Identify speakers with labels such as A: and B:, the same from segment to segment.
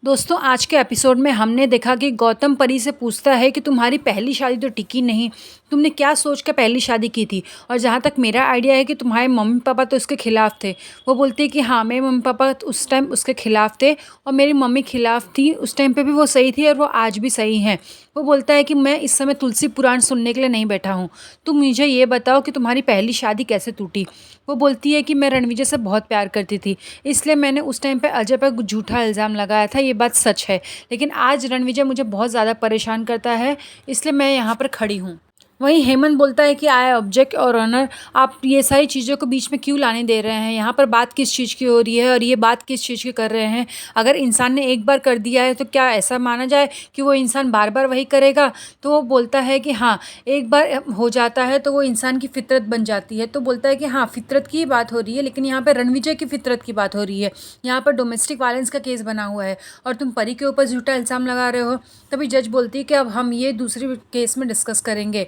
A: दोस्तों आज के एपिसोड में हमने देखा कि गौतम परी से पूछता है कि तुम्हारी पहली शादी तो टिकी नहीं, तुमने क्या सोच कर पहली शादी की थी। और जहाँ तक मेरा आइडिया है कि तुम्हारे मम्मी पापा तो उसके खिलाफ़ थे। वो बोलती है कि हाँ मेरे मम्मी पापा उस टाइम उसके खिलाफ़ थे और मेरी मम्मी खिलाफ़ थी। उस टाइम पे भी वो सही थी और वो आज भी सही हैं। वो बोलता है कि मैं इस समय तुलसी पुराण सुनने के लिए नहीं बैठा हूँ, तुम मुझे ये बताओ कि तुम्हारी पहली शादी कैसे टूटी। वो बोलती है कि मैं रणविजय से बहुत प्यार करती थी, इसलिए मैंने उस टाइम पे अजय पर झूठा इल्ज़ाम लगाया था। ये बात सच है, लेकिन आज रणविजय मुझे बहुत ज़्यादा परेशान करता है, इसलिए मैं यहाँ पर खड़ी हूँ। वहीं हेमंत बोलता है कि आई ऑब्जेक्ट और ऑनर, आप ये सारी चीज़ों को बीच में क्यों लाने दे रहे हैं। यहाँ पर बात किस चीज़ की हो रही है और ये बात किस चीज़ की कर रहे हैं। अगर इंसान ने एक बार कर दिया है तो क्या ऐसा माना जाए कि वो इंसान बार बार वही करेगा। तो वो बोलता है कि हाँ एक बार हो जाता है तो वो इंसान की फितरत बन जाती है। तो बोलता है कि हाँ फितरत की ही बात हो रही है, लेकिन यहाँ पर रणविजय की फितरत की बात हो रही है। यहाँ पर डोमेस्टिक वायलेंस का केस बना हुआ है और तुम परी के ऊपर झूठा इल्ज़ाम लगा रहे हो। तभी जज बोलती है कि अब हम ये दूसरी केस में डिस्कस करेंगे।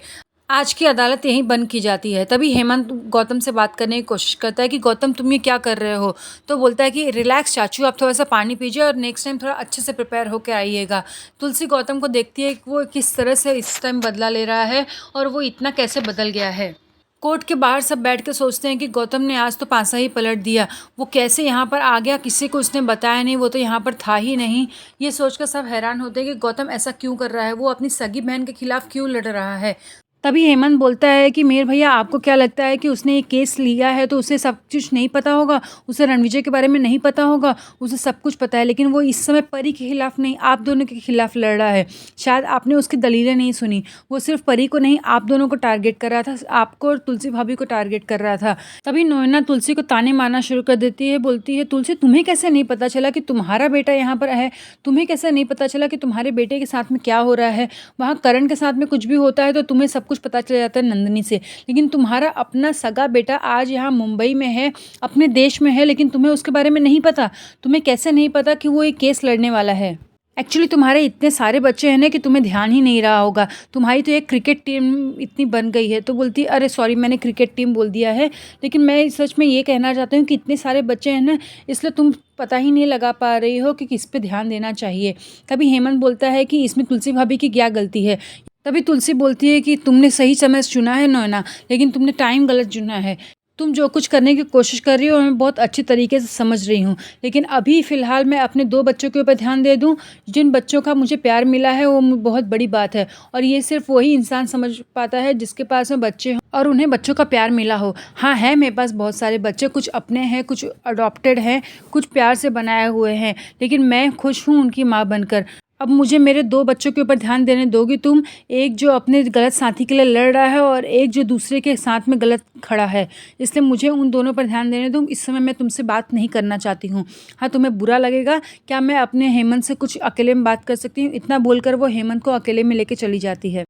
A: आज की अदालत यहीं बंद की जाती है। तभी हेमंत गौतम से बात करने की कोशिश करता है कि गौतम तुम ये क्या कर रहे हो। तो बोलता है कि रिलैक्स चाचू, आप थोड़ा सा पानी पीजिए और नेक्स्ट टाइम थोड़ा अच्छे से प्रिपेयर होकर आइएगा। तुलसी गौतम को देखती है कि वो किस तरह से इस टाइम बदला ले रहा है और वो इतना कैसे बदल गया है। कोर्ट के बाहर सब बैठ के सोचते हैं कि गौतम ने आज तो पासा ही पलट दिया। वो कैसे यहाँ पर आ गया, किसी को उसने बताया नहीं, वो तो यहाँ पर था ही नहीं। ये सोचकर सब हैरान होते हैं कि गौतम ऐसा क्यों कर रहा है, वो अपनी सगी बहन के खिलाफ क्यों लड़ रहा है। तभी हेमंत बोलता है कि मेरे भैया आपको क्या लगता है कि उसने ये केस लिया है तो उसे सब कुछ नहीं पता होगा, उसे रणविजय के बारे में नहीं पता होगा। उसे सब कुछ पता है, लेकिन वो इस समय परी के खिलाफ नहीं आप दोनों के खिलाफ लड़ रहा है। शायद आपने उसकी दलीलें नहीं सुनी। वो सिर्फ परी को नहीं आप दोनों को टारगेट कर रहा था, आपको और तुलसी भाभी को टारगेट कर रहा था। तभी नोएना तुलसी को ताने मारना शुरू कर देती है। बोलती है तुलसी तुम्हें कैसे नहीं पता चला कि तुम्हारा बेटा यहाँ पर है, तुम्हें कैसे नहीं पता चला कि तुम्हारे बेटे के साथ में क्या हो रहा है। वहाँ करण के साथ में कुछ भी होता है तो तुम्हें सब कुछ पता चल जाता है नंदिनी से, लेकिन तुम्हारा अपना सगा बेटा आज यहाँ मुंबई में है, अपने देश में है, लेकिन तुम्हें उसके बारे में नहीं पता। तुम्हें कैसे नहीं पता कि वो एक केस लड़ने वाला है। एक्चुअली तुम्हारे इतने सारे बच्चे हैं ना कि तुम्हें ध्यान ही नहीं रहा होगा। तुम्हारी तो एक क्रिकेट टीम इतनी बन गई है। तो बोलती है अरे सॉरी मैंने क्रिकेट टीम बोल दिया है, लेकिन मैं सच में ये कहना चाहती हूँ कि इतने सारे बच्चे हैं ना, इसलिए तुम पता ही नहीं लगा पा रही हो कि किस पे ध्यान देना चाहिए। तभी हेमंत बोलता है कि इसमें तुलसी भाभी की क्या गलती है। तभी तुलसी बोलती है कि तुमने सही समय चुना है नोएना, लेकिन तुमने टाइम गलत चुना है। तुम जो कुछ करने की कोशिश कर रही हो मैं बहुत अच्छी तरीके से समझ रही हूँ, लेकिन अभी फ़िलहाल मैं अपने 2 बच्चों के ऊपर ध्यान दे दूँ। जिन बच्चों का मुझे प्यार मिला है वो बहुत बड़ी बात है, और ये सिर्फ वही इंसान समझ पाता है जिसके पास में बच्चे हों और उन्हें बच्चों का प्यार मिला हो। हाँ है मेरे पास बहुत सारे बच्चे, कुछ अपने हैं, कुछ अडॉप्टेड हैं, कुछ प्यार से बनाए हुए हैं, लेकिन मैं खुश हूँ उनकी माँ बनकर। अब मुझे मेरे 2 बच्चों के ऊपर ध्यान देने दोगी तुम, एक जो अपने गलत साथी के लिए लड़ रहा है और एक जो दूसरे के साथ में गलत खड़ा है। इसलिए मुझे उन दोनों पर ध्यान देने दो। इस समय मैं तुमसे बात नहीं करना चाहती हूँ। हाँ तुम्हें बुरा लगेगा क्या मैं अपने हेमंत से कुछ अकेले में बात कर सकती हूँ। इतना बोलकर वो हेमंत को अकेले में लेके चली जाती है।